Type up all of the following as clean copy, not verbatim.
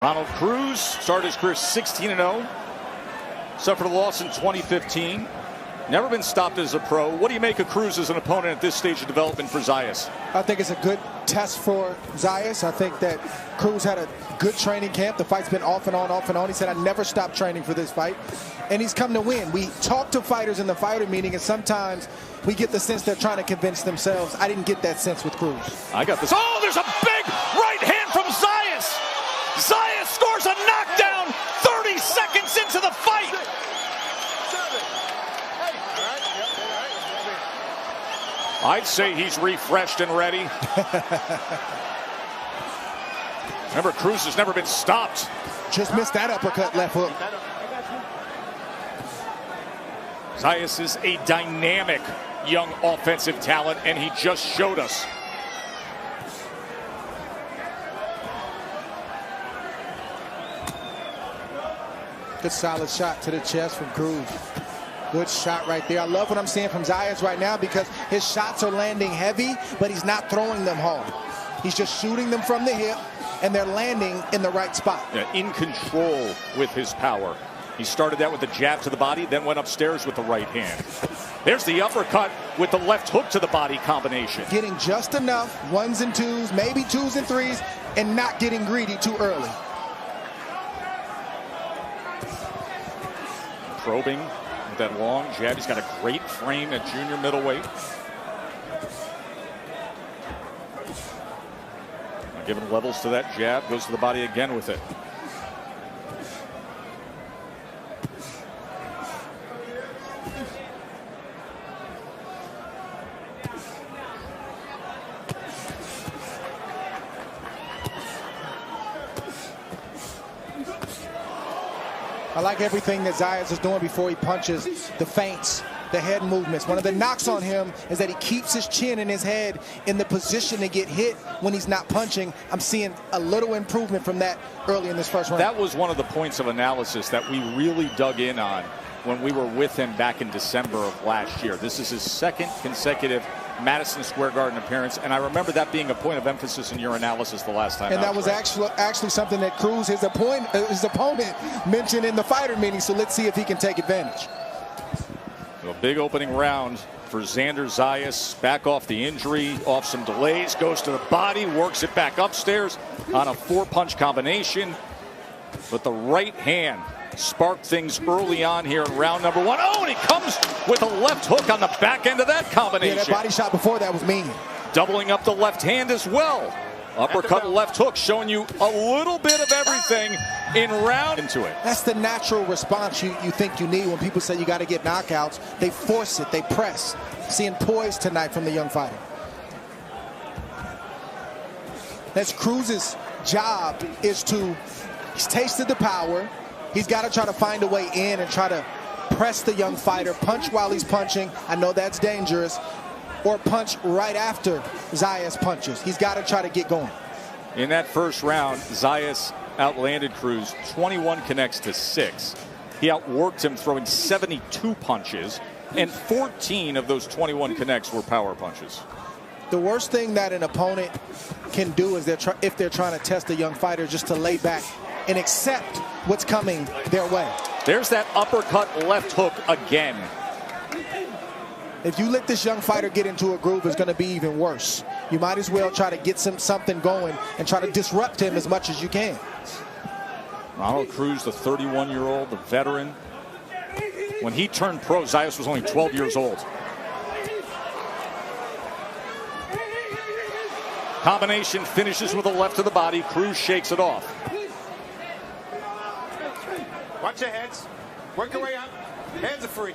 Ronald Cruz started his career 16-0. Suffered a loss in 2015. Never been stopped as a pro. What do you make of Cruz as an opponent at this stage of development for Zayas? I think it's a good test for Zayas. I think that Cruz had a good training camp. The fight's been off and on, off and on. He said, I never stopped training for this fight. And he's come to win. We talk to fighters in the fighter meeting, and sometimes we get the sense they're trying to convince themselves. I didn't get that sense with Cruz. I got this. Oh, there's a big right hand from Zayas. Zayas scores a knockdown 30 seconds into the fight. I'd say he's refreshed and ready. Remember, Cruz has never been stopped. Just missed that uppercut left hook. Zayas is a dynamic young offensive talent, and he just showed us. Good solid shot to the chest from Cruz. Good shot right there. I love what I'm seeing from Zayas right now because his shots are landing heavy, but he's not throwing them hard. He's just shooting them from the hip, and they're landing in the right spot. Yeah, in control with his power. He started that with the jab to the body, then went upstairs with the right hand. There's the uppercut with the left hook to the body combination. Getting just enough ones and twos, maybe twos and threes, and not getting greedy too early. Probing with that long jab. He's got a great frame at junior middleweight. Giving levels to that jab, goes to the body again with it. I like everything that Zayas is doing before he punches. The feints, the head movements. One of the knocks on him is that he keeps his chin and his head in the position to get hit when he's not punching. I'm seeing a little improvement from that early in this first round. That was one of the points of analysis that we really dug in on when we were with him back in December of last year. This is his second consecutive Madison Square Garden appearance, and I remember that being a point of emphasis in your analysis the last time. And that was actually something that Cruz, his opponent, mentioned in the fighter meeting. So let's see if he can take advantage. A big opening round for Xander Zayas. Back off the injury, off some delays, goes to the body, works it back upstairs on a four-punch combination. But the right hand sparked things early on here in round number one. Oh, and he comes with a left hook on the back end of that combination. Yeah, that body shot before that was mean. Doubling up the left hand as well. Uppercut, left hook, showing you a little bit of everything in round into it. That's the natural response you think you need when people say you got to get knockouts. They force it, they press. Seeing poise tonight from the young fighter. That's Cruz's job, is to, he's tasted the power. He's got to try to find a way in and try to press the young fighter, punch while he's punching. I know that's dangerous. Or punch right after Zayas punches. He's got to try to get going. In that first round, Zayas outlanded Cruz 21 connects to 6. He outworked him throwing 72 punches, and 14 of those 21 connects were power punches. The worst thing that an opponent can do is if they're trying to test a young fighter, just to lay back and accept what's coming their way. There's that uppercut left hook again. If you let this young fighter get into a groove, it's going to be even worse. You might as well try to get something going and try to disrupt him as much as you can. Ronald Cruz, the 31-year-old, the veteran. When he turned pro, Zayas was only 12 years old. Combination finishes with a left to the body. Cruz shakes it off. Watch your heads. Work your way up. Hands are free.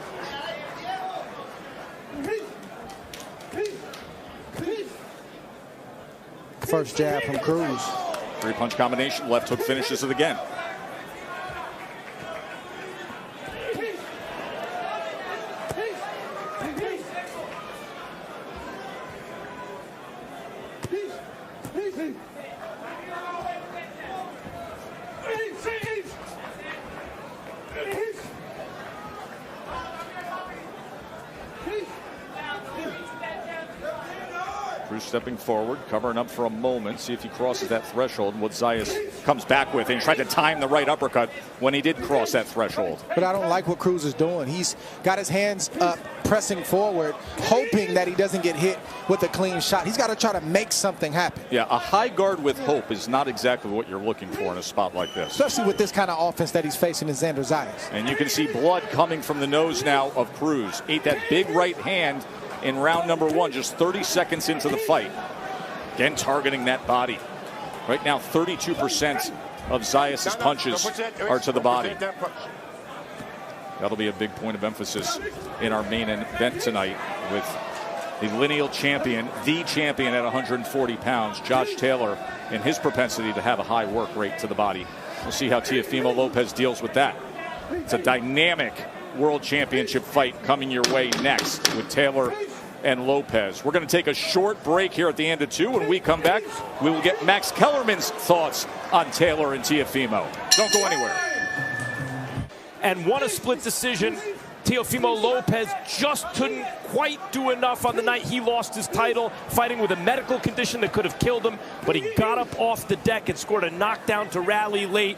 First jab from Cruz. Three-punch combination. Left hook finishes it again. Cruz stepping forward, covering up for a moment, see if he crosses that threshold, and what Zayas comes back with, and tried to time the right uppercut when he did cross that threshold. But I don't like what Cruz is doing. He's got his hands up, pressing forward, hoping that he doesn't get hit with a clean shot. He's got to try to make something happen. Yeah, a high guard with hope is not exactly what you're looking for in a spot like this. Especially with this kind of offense that he's facing in Xander Zayas. And you can see blood coming from the nose now of Cruz. Ate that big right hand in round number 1, just 30 seconds into the fight. Again, targeting that body. Right now, 32% of Zayas' punches are to the body. That'll be a big point of emphasis in our main event tonight with the lineal champion, the champion at 140 pounds, Josh Taylor, and his propensity to have a high work rate to the body. We'll see how Teofimo Lopez deals with that. It's a dynamic World Championship fight coming your way next with Taylor and Lopez. We're going to take a short break here at the end of 2. When we come back, we will get Max Kellerman's thoughts on Taylor and Teofimo. Don't go anywhere. And won a split decision. Teofimo Lopez just couldn't quite do enough on the night he lost his title, fighting with a medical condition that could have killed him, but he got up off the deck and scored a knockdown to rally late.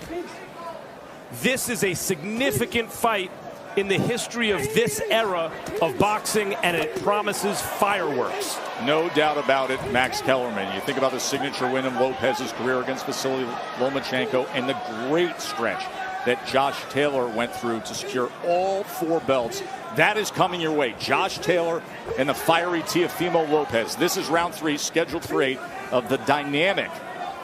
This is a significant fight in the history of this era of boxing, and it promises fireworks. No doubt about it, Max Kellerman. You think about the signature win in Lopez's career against Vasily Lomachenko and the great stretch that Josh Taylor went through to secure all 4 belts. That is coming your way. Josh Taylor and the fiery Teofimo Lopez. This is round 3, scheduled for 8, of the dynamic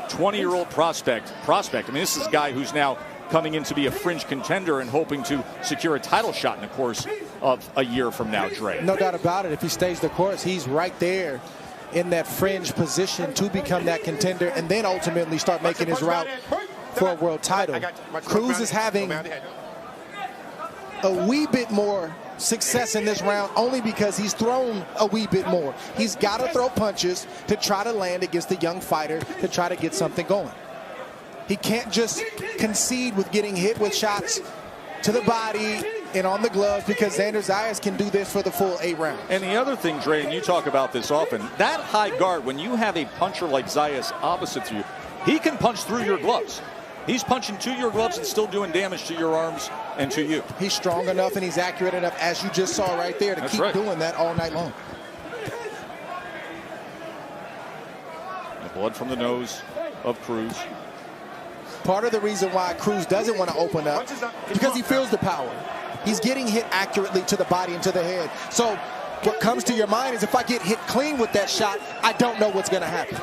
20-year-old prospect. I mean, this is a guy who's now coming in to be a fringe contender and hoping to secure a title shot in the course of a year from now, Dre. No doubt about it. If he stays the course, he's right there in that fringe position to become that contender and then ultimately start making his route for a world title. Cruz is having a wee bit more success in this round only because he's thrown a wee bit more. He's got to throw punches to try to land against the young fighter to try to get something going. He can't just concede with getting hit with shots to the body and on the gloves, because Xander Zayas can do this for the full 8 rounds. And the other thing, Dre, and you talk about this often, that high guard, when you have a puncher like Zayas opposite to you, he can punch through your gloves. He's punching to your gloves and still doing damage to your arms and to you. He's strong enough and he's accurate enough, as you just saw right there, to keep doing that all night long. The blood from the nose of Cruz. Part of the reason why Cruz doesn't want to open up is because he feels the power. He's getting hit accurately to the body and to the head. So what comes to your mind is, if I get hit clean with that shot, I don't know what's going to happen.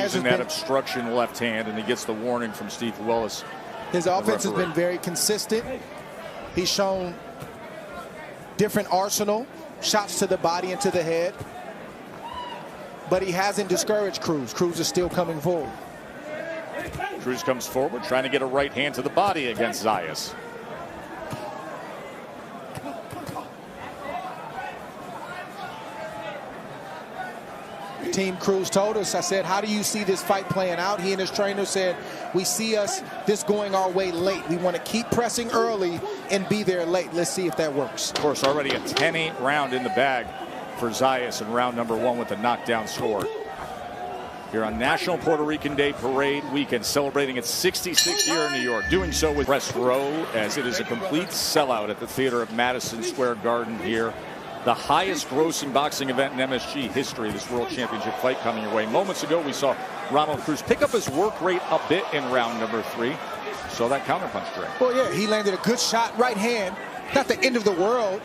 Using that obstruction left hand, and he gets the warning from Steve Willis. His offense has been very consistent. He's shown different arsenal, shots to the body and to the head. But he hasn't discouraged Cruz. Cruz is still coming forward. Cruz comes forward, trying to get a right hand to the body against Zayas. Team Cruz told us, I said, how do you see this fight playing out? He and his trainer said, we see this going our way late. We want to keep pressing early and be there late. Let's see if that works. Of course, already a 10-8 round in the bag for Zayas in round number 1 with a knockdown score. Here on National Puerto Rican Day Parade Weekend, celebrating its 66th year in New York. Doing so with press row, as it is a complete sellout at the theater of Madison Square Garden here. The highest grossing boxing event in MSG history, this World Championship fight coming your way. Moments ago, we saw Ronald Cruz pick up his work rate a bit in round number 3. Saw that counterpunch, Dre. Well, yeah, he landed a good shot, right hand. Not the end of the world,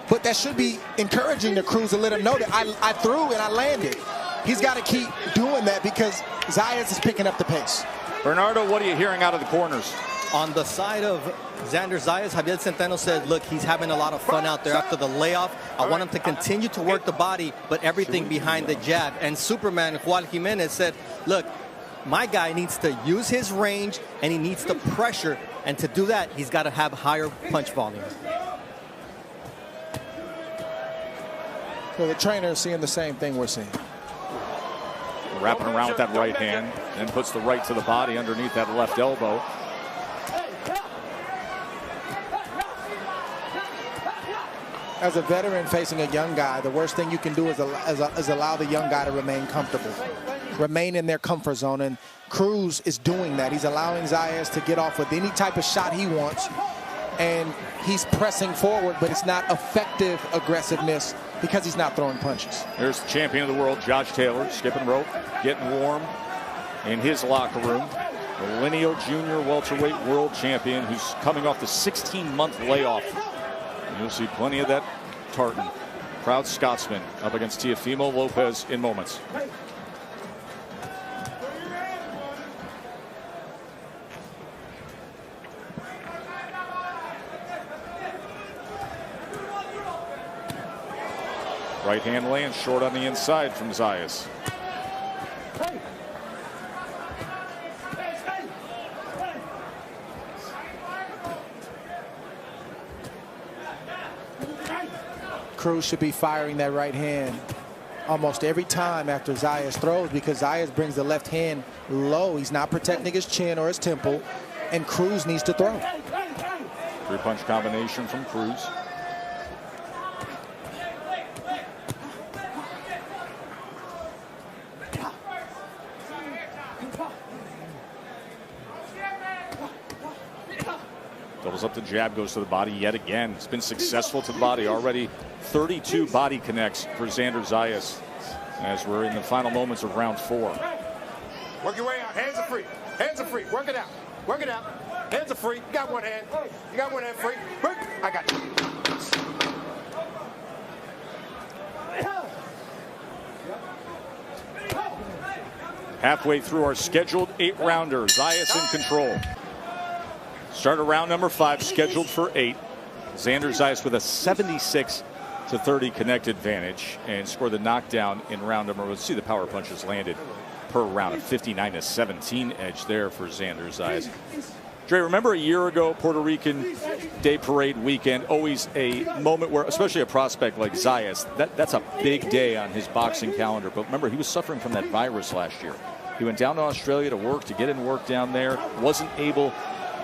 but that should be encouraging to Cruz to let him know that I threw and I landed. He's got to keep doing that because Zayas is picking up the pace. Bernardo, what are you hearing out of the corners? On the side of Xander Zayas, Javier Centeno said, look, he's having a lot of fun out there after the layoff. I want him to continue to work the body, but everything behind the jab. And Superman Juan Jimenez said, look, my guy needs to use his range and he needs to pressure. And to do that, he's got to have higher punch volume. Well, the trainer is seeing the same thing we're seeing. Wrapping around with that right hand, and puts the right to the body underneath that left elbow. As a veteran facing a young guy, the worst thing you can do is allow the young guy to remain comfortable, remain in their comfort zone. And Cruz is doing that. He's allowing Zayas to get off with any type of shot he wants. And he's pressing forward, but it's not effective aggressiveness because he's not throwing punches. There's the champion of the world, Josh Taylor, skipping rope, getting warm in his locker room. The lineal junior welterweight world champion who's coming off the 16-month layoff. And you'll see plenty of that tartan. Proud Scotsman up against Teofimo Lopez in moments. Right hand lands short on the inside from Zayas. Cruz should be firing that right hand almost every time after Zayas throws, because Zayas brings the left hand low. He's not protecting his chin or his temple, and Cruz needs to throw. 3-punch combination from Cruz. Doubles up the jab, goes to the body yet again. It's been successful to the body already. 32 body connects for Xander Zayas as we're in the final moments of round 4. Work your way out. Hands are free. Hands are free. Work it out. Work it out. Hands are free. You got one hand. You got one hand free. Work. I got you. Halfway through our scheduled 8-rounder. Zayas in control. Start of round number 5, scheduled for 8. Xander Zayas with a 76-30 connect advantage and scored the knockdown in round number. Let's see the power punches landed per round. A 59-17 edge there for Xander Zayas. Dre, remember a year ago, Puerto Rican Day Parade weekend, always a moment where, especially a prospect like Zayas, that's a big day on his boxing calendar. But remember, he was suffering from that virus last year. He went down to Australia to work, to get in work down there, wasn't able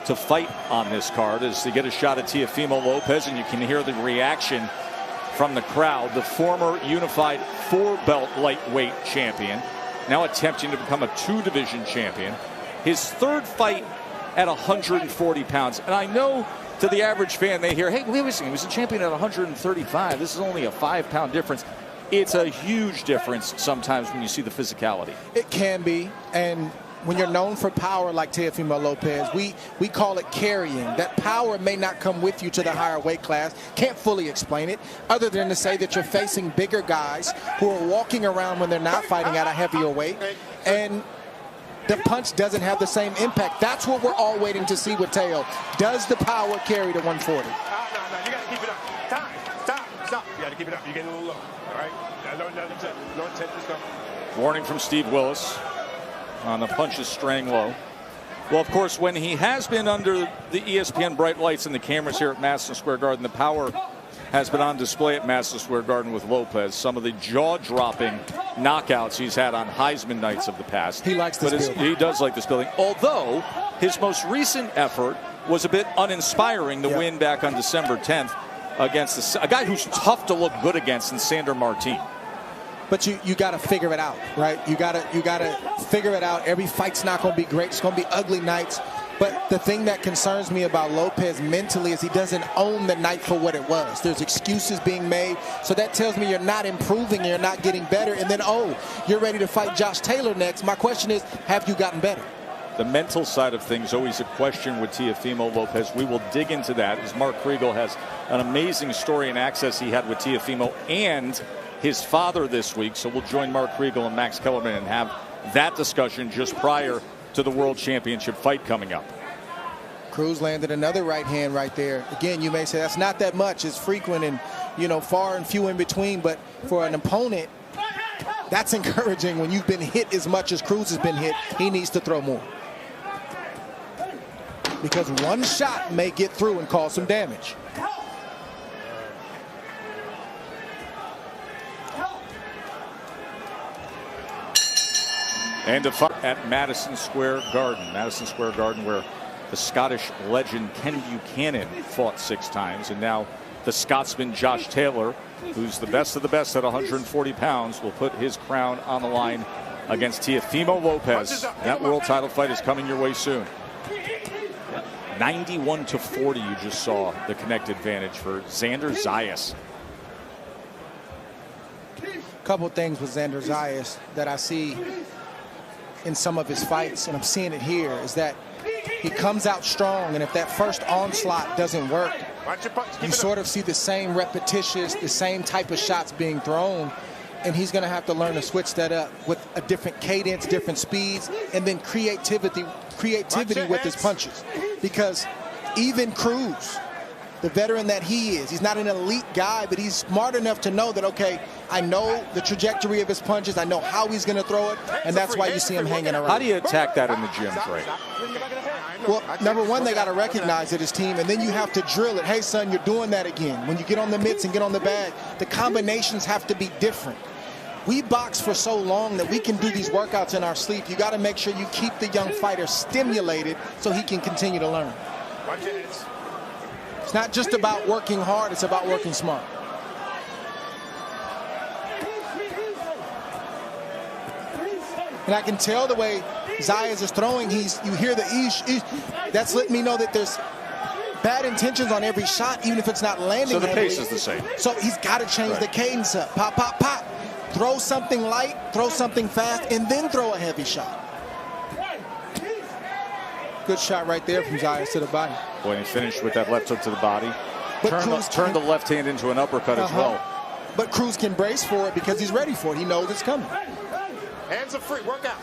to fight on this card as to get a shot at Teofimo Lopez, and you can hear the reaction from the crowd. The former unified 4-belt lightweight champion, now attempting to become a 2-division champion. His 3rd fight at 140 pounds. And I know to the average fan, they hear, hey, wait a second, he was a champion at 135. This is only a 5-pound difference. It's a huge difference sometimes when you see the physicality. It can be, and when you're known for power like Teofimo Lopez, we call it carrying. That power may not come with you to the higher weight class. Can't fully explain it, other than to say that you're facing bigger guys who are walking around when they're not fighting at a heavier weight, and the punch doesn't have the same impact. That's what we're all waiting to see with Teo. Does the power carry to 140? No, you got to keep it up. Stop. You got to keep it up. You're getting a little low. All right? No intent to stop. Warning from Steve Willis on the punches straying low. Well, of course, when he has been under the ESPN bright lights and the cameras here at Madison Square Garden, the power has been on display at Madison Square Garden with Lopez. Some of the jaw-dropping knockouts he's had on Heisman nights of the past. He likes this building. He does like this building. Although his most recent effort was a bit uninspiring, the win back on December 10th against a guy who's tough to look good against in Sander Martin. But you got to figure it out, right? You got to figure it out. Every fight's not going to be great. It's going to be ugly nights. But the thing that concerns me about Lopez mentally is he doesn't own the night for what it was. There's excuses being made. So that tells me you're not improving, you're not getting better. And then, you're ready to fight Josh Taylor next. My question is, have you gotten better? The mental side of things, always a question with Teofimo Lopez. We will dig into that as Mark Kriegel has an amazing story and access he had with Teofimo and his father this week. So we'll join Mark Kriegel and Max Kellerman and have that discussion just prior to the World Championship fight coming up. Cruz landed another right hand right there. Again, you may say that's not that much. It's frequent and, far and few in between. But for an opponent, that's encouraging. When you've been hit as much as Cruz has been hit, he needs to throw more. Because one shot may get through and cause some damage. And a fight at Madison Square Garden. Madison Square Garden, where the Scottish legend Ken Buchanan fought 6 times and now the Scotsman Josh Taylor, who's the best of the best at 140 pounds, will put his crown on the line against Teofimo Lopez. That world title fight is coming your way soon. 91-40, you just saw the connect advantage for Xander Zayas. Couple things with Xander Zayas that I see in some of his fights, and I'm seeing it here, is that he comes out strong, and if that first onslaught doesn't work, you sort of see the same repetitious, the same type of shots being thrown, and he's going to have to learn to switch that up with a different cadence, different speeds, and then creativity with his punches. Because even Cruz, the veteran that he is, he's not an elite guy, but he's smart enough to know that, okay, I know the trajectory of his punches, I know how he's going to throw it, and that's why you see him hanging around. How do you attack that in the gym, Trey? Well, number one, they got to recognize it as team, and then you have to drill it. Hey, son, you're doing that again. When you get on the mitts and get on the bag, the combinations have to be different. We box for so long that we can do these workouts in our sleep. You got to make sure you keep the young fighter stimulated so he can continue to learn. It's not just about working hard, it's about working smart. And I can tell the way Zayas is throwing, you hear the ish. That's letting me know that there's bad intentions on every shot, even if it's not landing. So the pace is the same. So he's got to change the cadence up. Pop, pop, pop. Throw something light, throw something fast, and then throw a heavy shot. Good shot right there from Zayas to the body. Boy, he finished with that left hook to the body. But Turned the left hand into an uppercut as well. But Cruz can brace for it because he's ready for it. He knows it's coming. Hands are free. Work out.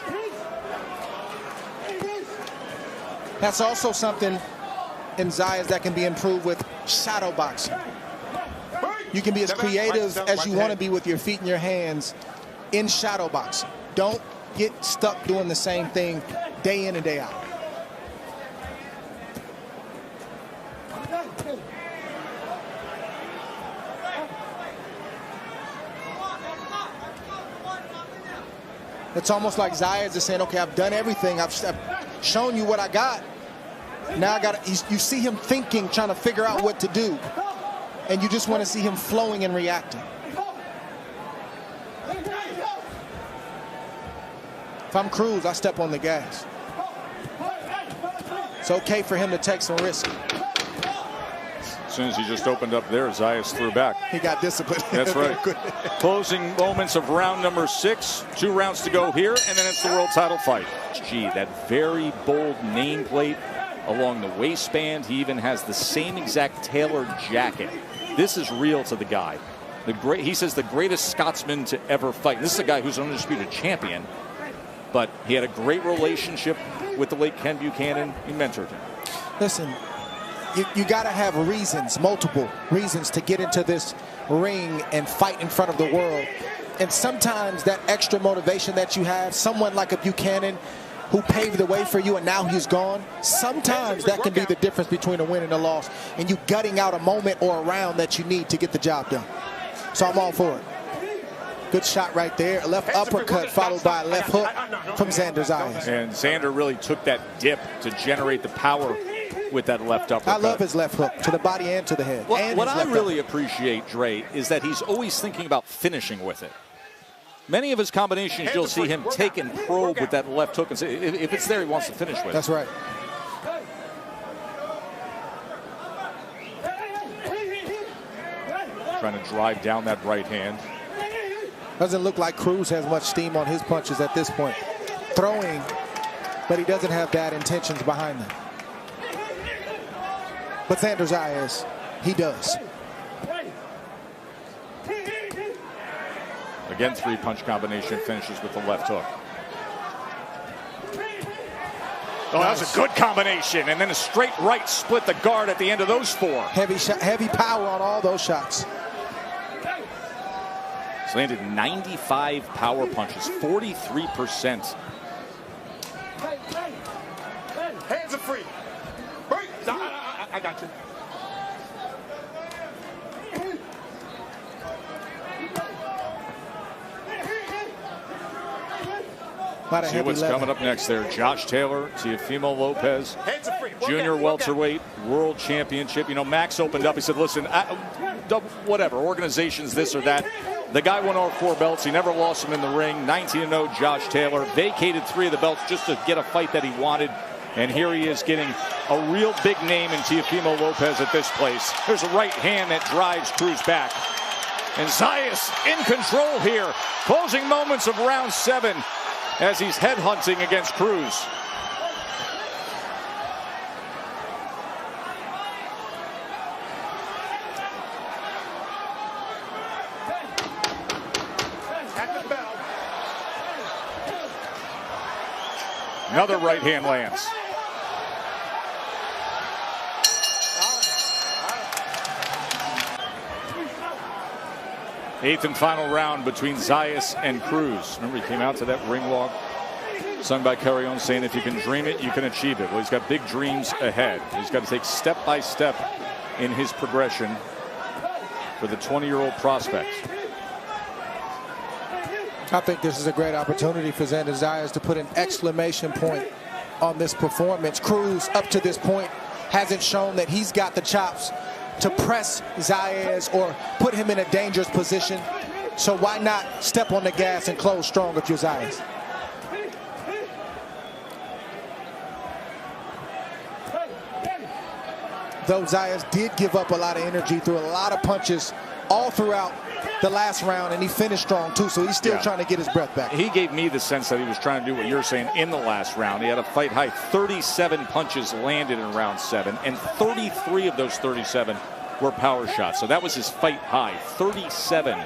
That's also something in Zayas that can be improved with shadow boxing. You can be as creative as you want to be with your feet and your hands in shadow boxing. Don't get stuck doing the same thing day in and day out. It's almost like Zayas is saying, okay, I've done everything. I've shown you what I got. Now you see him thinking, trying to figure out what to do. And you just want to see him flowing and reacting. If I'm Cruz, I step on the gas. It's okay for him to take some risk. As soon as he just opened up there, Zayas threw back. He got disciplined. That's right. Closing moments of round number 6. 2 rounds to go here, and then it's the world title fight. Gee, that very bold nameplate along the waistband. He even has the same exact tailored jacket. This is real to the guy. He says the greatest Scotsman to ever fight. This is a guy who's an undisputed champion, but he had a great relationship with the late Ken Buchanan. He mentored him. Listen, you got to have reasons, multiple reasons, to get into this ring and fight in front of the world. And sometimes that extra motivation that you have, someone like a Buchanan who paved the way for you and now he's gone, sometimes that can be the difference between a win and a loss, and you gutting out a moment or a round that you need to get the job done. So I'm all for it. Good shot right there. A left uppercut followed by a left hook from Xander Zayas. And Xander really took that dip to generate the power with that left uppercut. I love his left hook to the body and to the head. Well, what I really appreciate, Dre, is that he's always thinking about finishing with it. Many of his combinations, you'll see him take and probe with that left hook and say, if it's there, he wants to finish with it. That's right. Trying to drive down that right hand. Doesn't look like Cruz has much steam on his punches at this point. Throwing, but he doesn't have bad intentions behind them. But Xander Zayas, he does. Again, 3-punch combination finishes with the left hook. Oh, that was a good combination. And then a straight right split the guard at the end of those 4. Heavy shot, heavy power on all those shots. He's landed 95 power punches, 43%. Hands are free. Break. I got you. See what's coming up next there. Josh Taylor, Teofimo Lopez, junior welterweight world championship. You know, Max opened up. He said, listen, whatever, organizations, this or that. The guy won all 4 belts. He never lost them in the ring. 19-0 Josh Taylor. Vacated 3 of the belts just to get a fight that he wanted. And here he is getting a real big name in Teofimo Lopez at this place. There's a right hand that drives Cruz back. And Zayas in control here. Closing moments of round 7 as he's headhunting against Cruz. Another right hand lands. Eighth and final round between Zayas and Cruz. Remember, he came out to that ring walk sung by Carrion saying, if you can dream it, you can achieve it. Well, he's got big dreams ahead. He's got to take step by step in his progression for the 20-year-old prospect. I think this is a great opportunity for Xander Zayas to put an exclamation point on this performance. Cruz, up to this point, hasn't shown that he's got the chops to press Zayas or put him in a dangerous position. So why not step on the gas and close strong if you're Zayas? Though Zayas did give up a lot of energy through a lot of punches all throughout the last round, and he finished strong too, so he's still trying to get his breath back. He gave me the sense that he was trying to do what you're saying in the last round. He had a fight high 37 punches landed in round 7, and 33 of those 37 were power shots. So that was his fight high. 37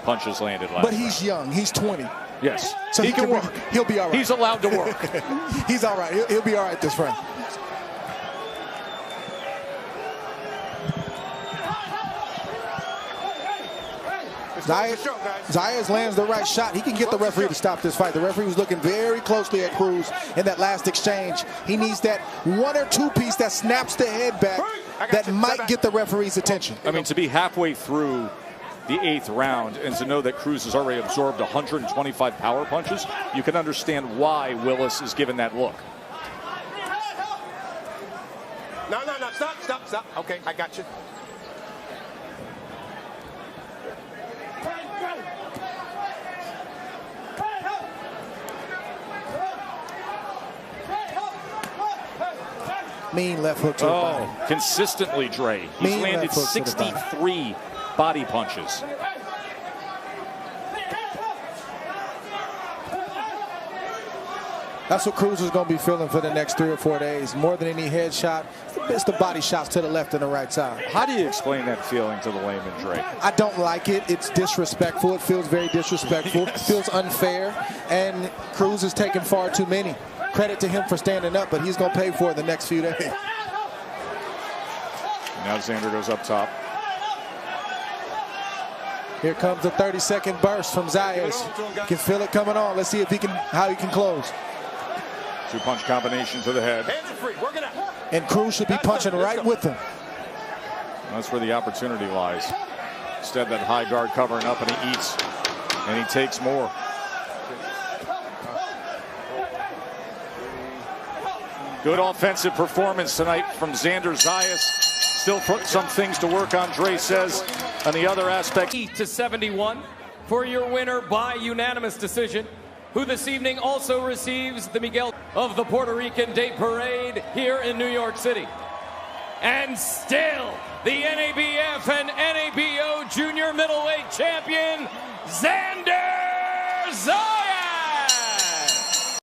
punches landed last But he's young. He's 20. Yes. So he can work. He'll be all right. He's allowed to work. He's all right. He'll be all right this round. Zayas lands the right shot. He can get the referee to stop this fight. The referee was looking very closely at Cruz in that last exchange. He needs that 1 or 2 piece that snaps the head back that might get the referee's attention. I mean, to be halfway through the 8th round and to know that Cruz has already absorbed 125 power punches, you can understand why Willis is given that look. No, stop. Okay, I got you. Mean left hook to the body. Consistently, Dre. He's landed 63 body punches. That's what Cruz is going to be feeling for the next 3 or 4 days. More than any headshot, it's the body shots to the left and the right side. How do you explain that feeling to the layman, Dre? I don't like it. It's disrespectful. It feels very disrespectful. It feels unfair. And Cruz is taking far too many. Credit to him for standing up, but he's going to pay for it the next few days. Now Xander goes up top. Here comes the 30-second burst from Zayas. You can feel it coming on. Let's see if how he can close. 2-punch combination to the head. Hands are free. Work it out. And Cruz should be punching right with him. That's where the opportunity lies. Instead, that high guard covering up, and he eats, and he takes more. Good offensive performance tonight from Xander Zayas. Still some things to work on, Dre says. On the other aspect. To 71 for your winner by unanimous decision, who this evening also receives the Miguel of the Puerto Rican Day Parade here in New York City. And still the NABF and NABO Junior Middleweight Champion, Xander Zayas.